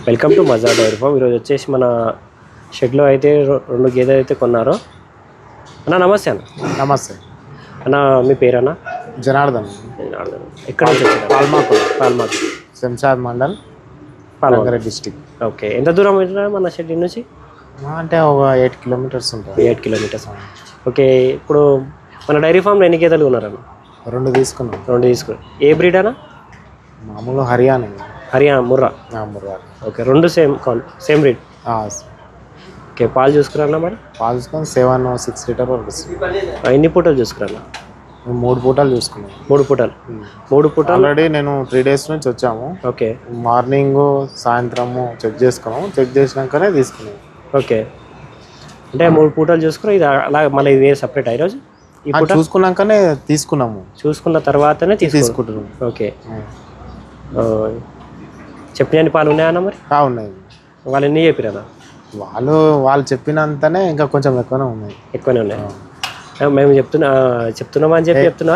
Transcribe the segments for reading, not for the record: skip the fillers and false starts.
Welcome to మజా dairy farm. ఈరోజు వచ్చేసి మన షెడ్లో అయితే 2 గేదెలు అయితే కొన్నారు. అన్న నమస్తే. నమస్తే అన్న, మీ పేరన్నా? జనార్దన్. ఎక్కడ నుంచి వచ్చారు? పాల్మాకు శంషాద్ మండల్, రంగారెడ్డి డిస్టిక్. ఓకే, ఎంత దూరం అవుతుందా మన షెడ్ నుంచి? అంటే ఒక 8 కిలోమీటర్స్ ఉంటుంది. 8 కిలోమీటర్స్. ఓకే, ఇప్పుడు మన డైరీ ఫామ్లో ఎన్ని గేదెలు ఉన్నారన్న? 2 తీసుకున్నాం. 2 తీసుకున్నాం. ఏ బ్రీడ్ అన్న? మామూలు Haryana. Murrah. Okay, 2 same breed. Okay, పాలు చూసుకురన్నా మరి? పాలు చూసుకొని 7-6 లీటర్ వరకు వస్తుంది. ఎన్ని పూటలు చూసుకురన్నా? 3 పూటలు చూసుకున్నాం. 3 పూటలు ఆల్రెడీ నేను 3 డేస్ నుంచి వచ్చాము. ఓకే, మార్నింగ్ సాయంత్రము చెక్ చేసుకున్నాము. చెక్ చేసినాకనే తీసుకున్నాం. ఓకే, అంటే 3 పూటలు చూసుకుని ఇది అలా మళ్ళీ ఇది వేరే సపరేట్ ఈరోజు చూసుకున్నాకనే తీసుకున్నాము. చూసుకున్న తర్వాతనే తీసుకుంటున్నాము. ఓకే, చెప్పిన పాలు ఉన్నాయన్న మరి? ఉన్నాయి. వాళ్ళు ఎన్ని చెప్పిరన్నా? వాళ్ళు చెప్పినంతనే ఇంకా కొంచెం ఎక్కువనే ఉన్నాయి. మేము చెప్తున్నామని చెప్తున్నా.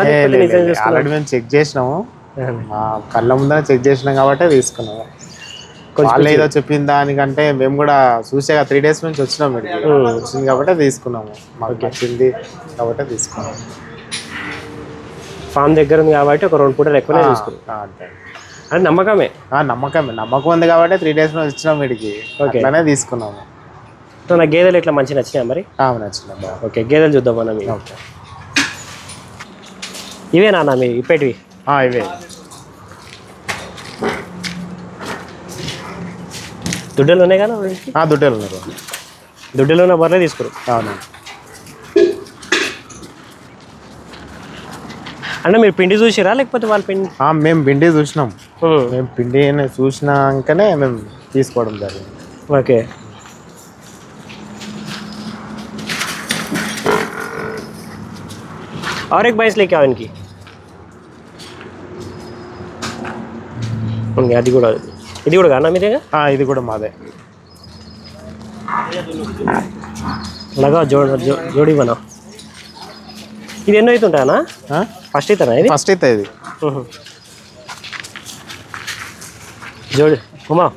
ఆల్రెడీ మేము చెక్ చేసినాము, కళ్ళ ముందర చెక్ చేసినాం కాబట్టి తీసుకున్నాము. వాళ్ళు ఏదో చెప్పిన దానికంటే మేము కూడా చూసే 3 డేస్ నుంచి వచ్చినాము. వచ్చింది కాబట్టి తీసుకున్నాము. మాకు వచ్చింది కాబట్టి తీసుకున్నాము. ఫామ్ దగ్గర ఉంది కాబట్టి ఒక 2 పూటలు ఎక్కువనే తీసుకున్నాం. అది నమ్మకం ఉంది కాబట్టి 3 డేస్ నుంచి వచ్చినాం. వీడికి అట్లానే తీసుకున్నాము. నా గేదెలు ఇట్లా మంచిగా నచ్చినాయి మరి? నచ్చినాయి. ఓకే, గేదెలు చూద్దాం అన్న. ఓకే, ఇవేనా అన్న మీ ఇప్పటివి? ఇవే. దుడ్డలు ఉన్నాయి కదా? దుడ్డలు ఉన్నారు. దుడ్డలు ఉన్న బర్రె తీసుకురు. అవును. అంటే మీరు పిండి చూసిరా లేకపోతే వాళ్ళ పిండి? మేము పిండి చూసినాం. మేము పిండి చూసినాకనే మేము తీసుకోవడం జరిగింది. ఓకే, और एक भैंस लेके आओ इनकी. అది కూడా కానా మీదేగా? ఇది కూడా మాదే. లగా జోడి బనా. ఇది ఎన్నో అవుతుంటానా? ఫస్ట్ అవుతానా? ఇది ఫస్ట్ అవుతాయి. ఇది జోడి ఉమా.